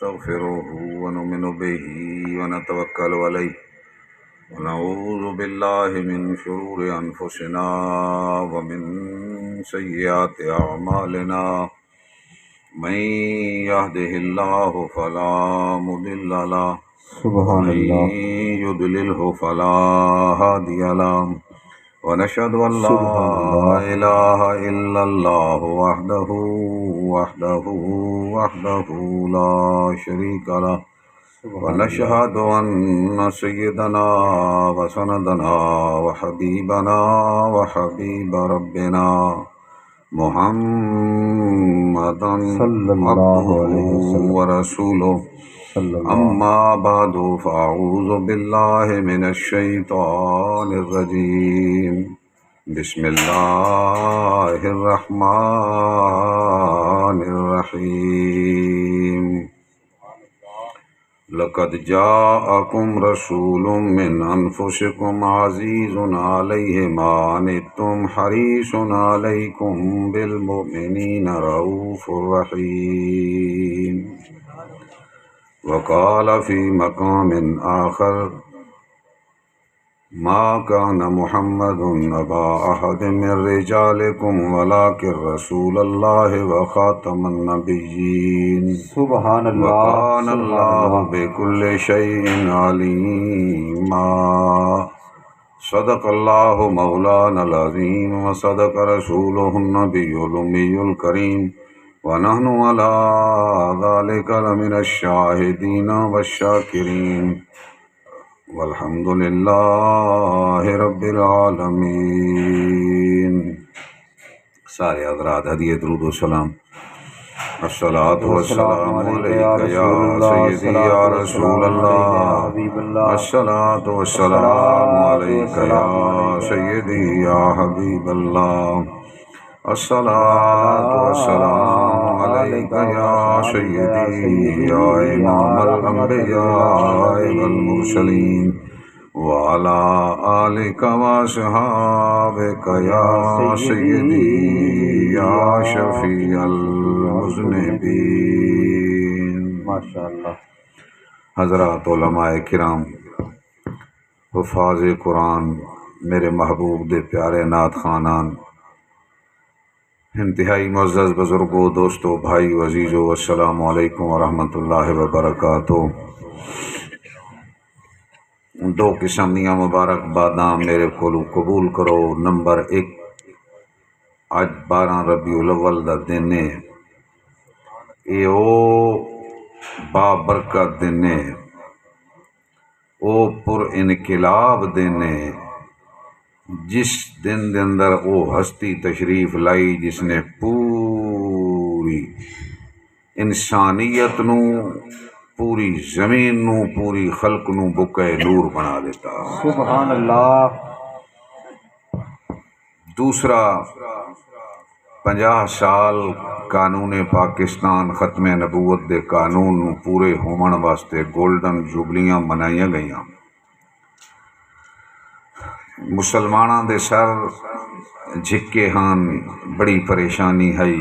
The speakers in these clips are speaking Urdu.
ونستغفره ونؤمن به ونتوكل عليه ونعوذ بالله من شرور أنفسنا ومن سيئات أعمالنا من يهده الله فلا مضل له سبحان ومن اللہ يضلله فلا هادي له ونشهد أن لا سبحان اللہ إله إلا الله وحده لا شريك له سبحان اللہ ونشهد أن سيدنا وسندنا وحبيبنا وحبيب ربنا محمدا صلی اللہ عبده علیہ وسلم ورسوله صلی اللہ أما بعد فأعوذ بالله من الشيطان الرجيم بسم الله الرحمن الرحيم لقد جاءكم رسول من أنفسكم عزيز عليه ما عنتم حريص عليكم بالمؤمنين رؤوف رحيم وقال في مقام آخر ما كان محمد أبا أحد من رجالكم ولكن رسول الله وخاتم النبيين سبحان اللہ وكان سبحان الله اللہ بكل شيء عليما صدق الله مولانا العظيم وصدق رسوله النبي الأمي الكريم ونحن على ذلك لمن الشاهدين والشاكرين والحمد لله رب العالمين. سارے حضرات ہدیہ درود و سلام. الصلاۃ والسلام علیک یا سیدی یا رسول اللہ. حبیب اللہ الصلاۃ والسلام علیک یا سیدی یا حبیب اللہ. الصلاۃ والسلام علیک یا سیدی یا امام الانبیاء والمرسلین وعلی آلک واصحابک یا سیدی یا شفیع المذنبین. ماشاء اللہ. حضرات علماء کرام، حفاظ قرآن، میرے محبوب دے پیارے نعت خوانان، انتہائی معزز بزرگوں، دوستوں، بھائی عزیزو، السلام علیکم ورحمۃ اللہ وبرکاتہ. دو قسم دیاں مبارکباداں میرے کولو قبول کرو. نمبر 1، اج 12 ربیع الاول دا دن ہے. اے او بابرکت دن ہے، او پر انقلاب دن ہے، جس دن دے اندر وہ ہستی تشریف لائی جس نے پوری انسانیت نو، پوری زمین نو، پوری خلق نو بکے نور بنا دیتا. سبحان اللہ. دوسرا، 50 سال قانون پاکستان ختم نبوت دے قانون نو پورے ہومن واسطے گولڈن جوبلیاں منائیاں گئیاں. مسلماناں دے سر جھکے ہن، بڑی پریشانی ہے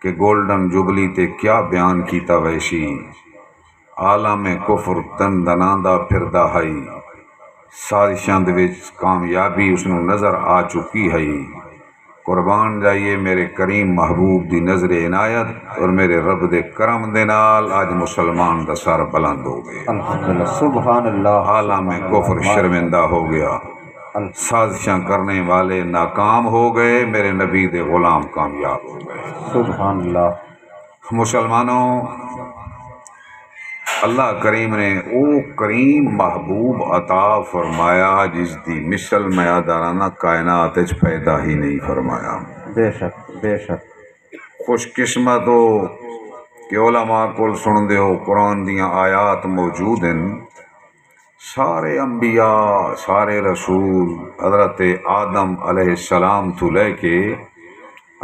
کہ گولڈن جوبلی تے کیا بیان کیتا ویسی. عالم کفر دن دناندا پھردا ہے، سازشاں دے وچ کامیابی اس نو نظر آ چکی ہے. قربان جائیے میرے کریم محبوب دی نظر عنایت اور میرے رب دے کرم دے نال آج مسلمان دا سر بلند ہو گیا. الحمدللہ. سبحان اللہ. عالم کفر شرمندہ ہو گیا، سازشاں کرنے والے ناکام ہو گئے، میرے نبی دے غلام کامیاب ہو گئے. سبحان اللہ. مسلمانوں، اللہ کریم نے او کریم محبوب عطا فرمایا جس دی مثل میادارانہ کائنات وچ پیدا ہی نہیں فرمایا. بے شک بے شک. خوش قسمت ہو کہ علماء کول سن دیو قرآن دیاں آیات موجود ہیں. سارے انبیاء، سارے رسول، حضرت آدم علیہ السلام تو لے کے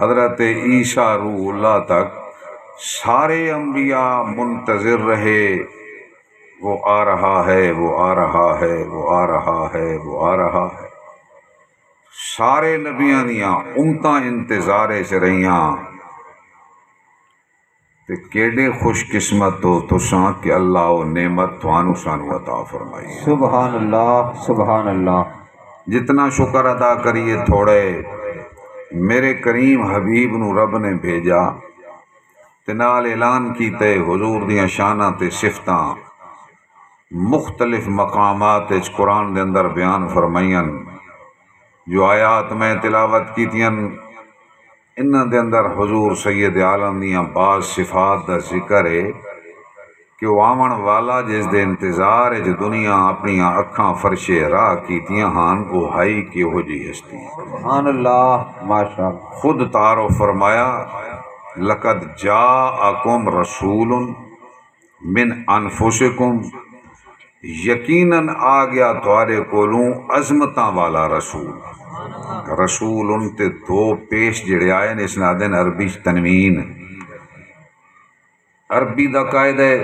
حضرت عیسیٰ روح اللہ تک سارے انبیاء منتظر رہے. وہ آ رہا ہے، وہ آ رہا ہے، وہ آ رہا ہے، وہ آ رہا ہے. سارے نبیاں دیاں امتاں انتظارے سے رہیاں. تے کیڑے خوش قسمت ہو تساں کہ اللہ وہ نعمت تھانوں سانو عطا فرمائی۔ سبحان اللہ سبحان اللہ۔ جتنا شکر ادا کریے تھوڑے۔ میرے کریم حبیب نو رب نے بھیجا تے نال اعلان کیتے حضور دیاں شاناں تے صفتاں مختلف مقامات وچ قرآن دے اندر بیان فرمائیاں۔ جو آیات میں تلاوت کیتیاں انہاں دے اندر حضور سید عالم دیاں بعض صفات دا ذکر ہے کہ وہ آون والا جس دے انتظار ہے جو دنیا اپنی اکھاں فرشے راہ کیتیاں ہان وہ ہائی کہ ہو جی ہستی۔ سبحان اللہ ماشاء اللہ۔ خود تعارف فرمایا لقد جاءکم رسول من انفسکم، یقیناً آ گیا تھوڑے کولوں عظمتاں والا رسول۔ رسول ان تے دو پیش جڑے آئے نے اسنادن عربی تنوین، عربی دا قائد ہے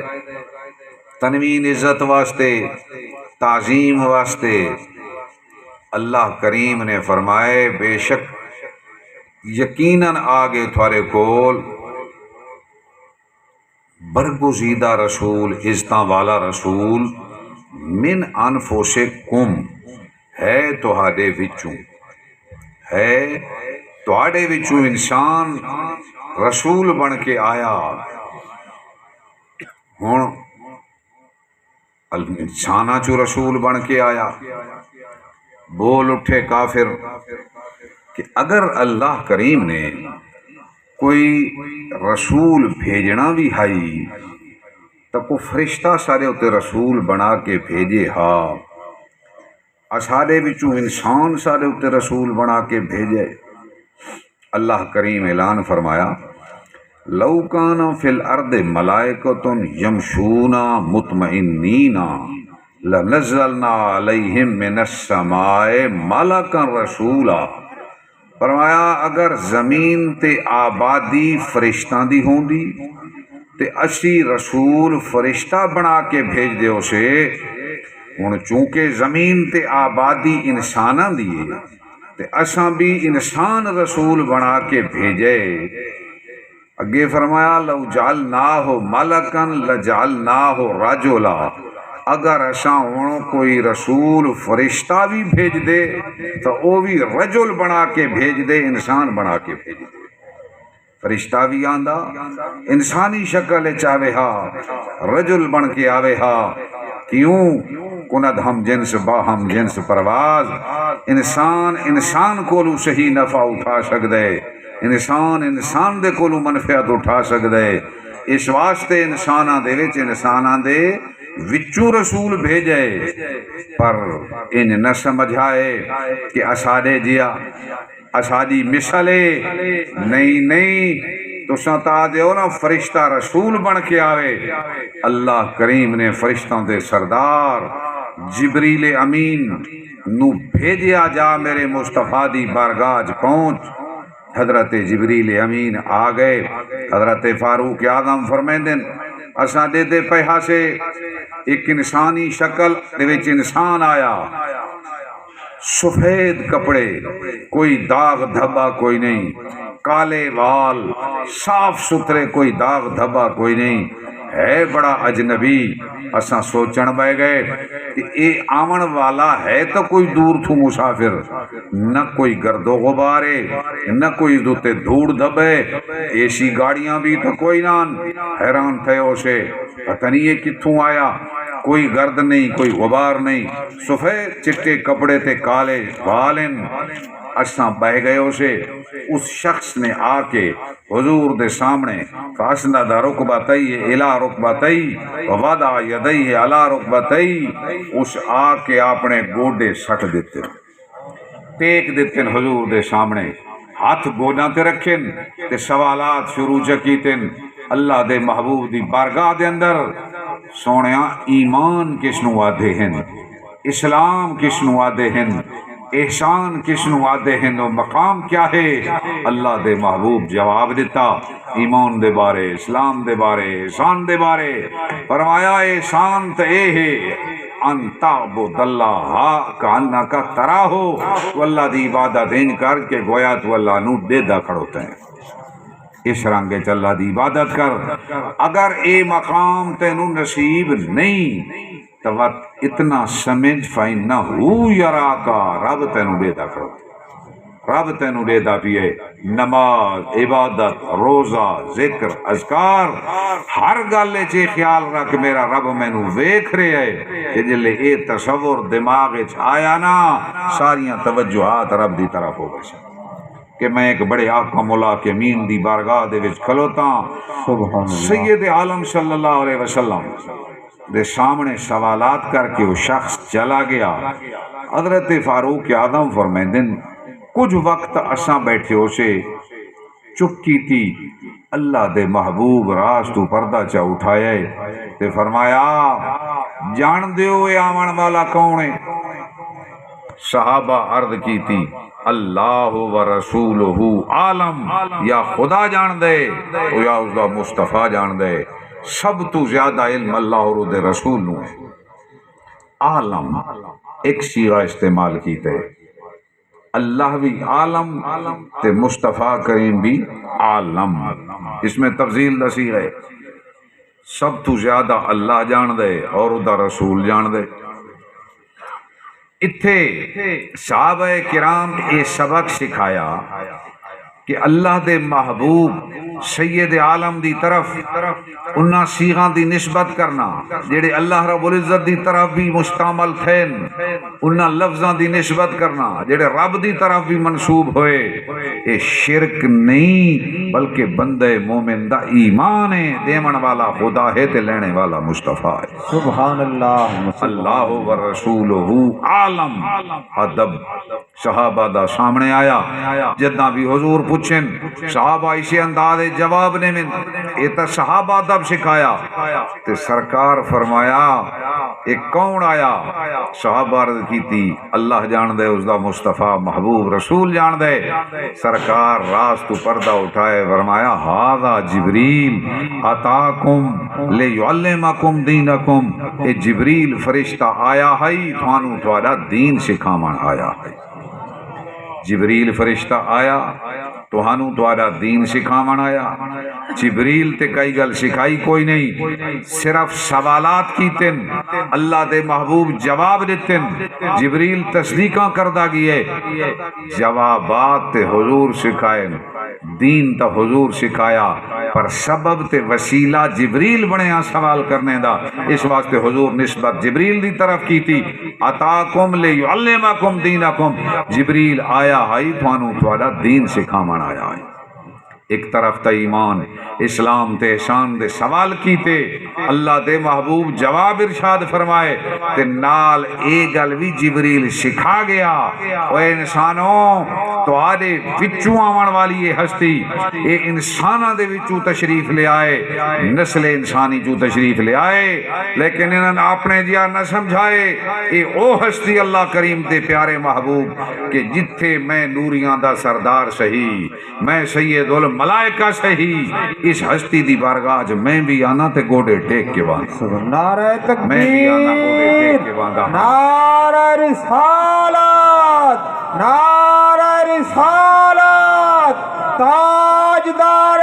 تنوین عزت واسطے تعظیم واسطے۔ اللہ کریم نے فرمائے بے شک یقیناً آگے تھوڑے کول برگزیدہ رسول، عزتاں والا رسول، من انفسکم، ہے تہاڈے وچوں، ہے تہاڈے وچوں انسان رسول بن کے آیا۔ ہن انساناں چوں رسول بن کے آیا۔ بول اٹھے کافر کہ اگر اللہ کریم نے کوئی رسول بھیجنا بھی ہائی تو کو فرشتہ سارے اتے رسول بنا کے بھیجے ہا، اسارے وچوں انسان سارے اتے رسول بنا کے بھیجے۔ اللہ کریم اعلان فرمایا لو کان فی الارض ملائکۃ یمشون مطمئنین لنزلنا علیہم من السماء ملکا رسولا۔ فرمایا اگر زمین تے آبادی فرشتاں دی ہوندی تے اسی رسول فرشتہ بنا کے بھیج دیو سے۔ ہن چونکہ زمین تے آبادی انساناں دی ہے تے اساں بھی انسان رسول بنا کے بھیجے۔ اگے فرمایا لو جعلناہ ملکا لجعلناہ رجلا، اگر اساں ہن کوئی رسول فرشتہ بھی بھیج دے تو وہ بھی رجل بنا کے بھیج دے، انسان بنا کے بھیج دے۔ فرشتہ بھی آندا انسانی شکل چاہے ہا، رجل بن کے آوے ہا، کیوں کند ہم جنس با ہم جنس پرواز۔ انسان کولو صحیح نفع اٹھا سکدے، انسان دے کولو منفعت اٹھا سکدے۔ اس واسطے انساناں دے وچوں رسول بھیجے، پر ان نہ سمجھائے کہ اساڈے جیا اساڈی مثلے نہیں تساں تا دیو نا فرشتہ رسول بن کے آوے۔ اللہ کریم نے فرشتوں دے سردار جبریل امین نو بھیجیا جا میرے مصطفیٰ دی بارگاہ پہنچ۔ حضرت جبریل امین آ گئے۔ حضرت فاروق اعظم فرمیندن اساں دے پہا سے ایک انسانی شکل دے وچ انسان آیا، سفید کپڑے، کوئی داغ دھبا کوئی نہیں، کالے وال، صاف ستھرے، کوئی داغ دھبا کوئی نہیں، ہے بڑا اجنبی۔ اساں سوچن بہ گئے کہ اے آمن والا ہے تو کوئی دور تھو مسافر، نہ کوئی گرد و غبارے، نہ کوئی دوتے دھوڑ دھبے، ایسی گاڑیاں بھی تو کوئی نان۔ حیران تھے اسے، پتہ نہیں یہ کتھوں آیا، کوئی گرد نہیں، کوئی غبار نہیں، سفید چٹے کپڑے تے کالے والن۔ اساں بہ گئے اسے۔ اس شخص نے آ کے حضور دے سامنے فاسند رکبتیہ الی رکبتیہ ووضع یدیہ علی رکبتیہ، اس آ کے اپنے گوڈے سٹ دیتے، ٹیک دیتے حضور دے سامنے، ہاتھ گوڈاں تے رکھن تے سوالات شروع کیتن اللہ دے محبوب دی بارگاہ دے اندر۔ سونیا ایمان کس نو آدھے ہیں، اسلام کس نو آدھے ہیں، احسان کس نو آدھے ہیں، و مقام کیا ہے؟ اللہ دے محبوب جواب دیتا ایمان دے بارے، اسلام دے بارے، احسان دے بارے۔ فرمایا احسان تو اے ہے ان تعبد اللہ کانک تراہ، تو اللہ دی عبادت ان کر کے گویا تو اللہ نو دیدہ کھڑوتے ہیں۔ اس رنگ چلا دی عبادت کر. اگر اے مقام تینوں نصیب نہیں تو اتنا سمجھ فَإِنَّهُ يَرَاكَ رب تینوں دے دا کرو, رب تینوں دے دا پیے. نماز, عبادت, روزہ, ذکر, اذکار, ہر گل چ خیال رکھ میرا رب مینوں ویکھ رہا ہے کہ جلے اے تصور دماغ وچ آیا نا ساریاں توجہات رب دی طرف ہو گئے کہ میں ایک بڑے آقا مولا کے امین دی بارگاہ دے وچ کھلوتا سبحان اللہ. سید عالم صلی اللہ علیہ وسلم دے سامنے سوالات کر کے وہ شخص چلا گیا. حضرت فاروق اعظم فرمائندن کچھ وقت اساں بیٹھے ہو سے چپ کی تھی, اللہ دے محبوب راز تو پردہ چا اٹھایا تے فرمایا جان دیو اے آمن والا کون ہے؟ صحابہ عرض کی تھی اللہ و رسولہ عالم, یا خدا جان دے او یا اس دا مصطفیٰ جان دے, سب تو زیادہ علم اللہ اور دے رسول نو ہے. عالم ایک صیغہ استعمال کیتے, اللہ بھی عالم تے مصطفیٰ کریم بھی عالم, اس میں تفضیل دسی ہے. سب تو زیادہ اللہ جان دے اور دا رسول جان دے. اتھے صحابہ کرام یہ سبق سکھایا کہ اللہ دے محبوب سید عالم دی طرف انہاں صیغاں دی نسبت کرنا جڑے اللہ رب العزت دی طرف بھی مشتمل تھے, انہاں لفظاں دی نسبت کرنا جڑے رب دی طرف بھی منسوب ہوئے. یہ شرک نہیں بلکہ بندے مومن دا ایمان ہے, دیمن والا خدا ہے تے لینے والا مصطفیٰ ہے. سبحان اللہ. اللہ و رسولہ عالم. ادب صحابہ دا سامنے آیا, جداں بھی حضور پوچھن صحابہ اسی انداز جواب نے من یہ تو صحابہ ادب سکھایا تے سرکار فرمایا ایک کون آیا؟ صحابہ عرض کی تھی اللہ جان دے اس دا مصطفیٰ محبوب رسول جان دے. سرکار راز تو پردہ اٹھائے فرمایا ھذا جبریل اتاکم لیعلمکم دینکم, اے جبریل فرشتہ آیا ہے تھانوں تھوڑا دین سکھاون آیا ہے. جبریل فرشتہ آیا توہانوں تھوڑا دین سکھاون آیا. جبریل تے کئی گل سکھائی کوئی نہیں, صرف سوالات کیتن, اللہ دے محبوب جواب دیتن, جبریل تصدیقاں کردہ گئے, جوابات تے حضور سکھائے, دین تا حضور سکھایا, پر سبب تے وسیلہ جبریل بنیا سوال کرنے دا, اس واسطے حضور نسبت جبریل دی طرف کی تھی. اتاکم لیعلمکم دینکم, جبریل آیا ہے تھانوں تھوڑا دین سکھاون آیا ہے. ایک طرف تا ایمان اسلام تے احسان دے سوال کیتے, اللہ دے محبوب جواب ارشاد فرمائے تے نال اے گل بھی جبریل سکھا گیا اے انسانوں تو آدھے وچوں آون والی یہ ہستی اے انسانہ دے وچوں تشریف لے آئے, نسل انسانی جو تشریف لے آئے, لیکن انہوں نے اپنے جیا نہ سمجھائے اے او ہستی اللہ کریم دے پیارے محبوب کہ جتھے میں نوریاں دا سردار سہی, میں سید الملائکہ سہی, اس ہستی دی بارگاہ جو میں بھی آنا تے گوڑے ٹیک کے واندا, نعرہ میں بھی آنا گوڑے ٹیک کے تکبیر, واندا, نعرہ رسالت, نعرہ رسالت, تاجدار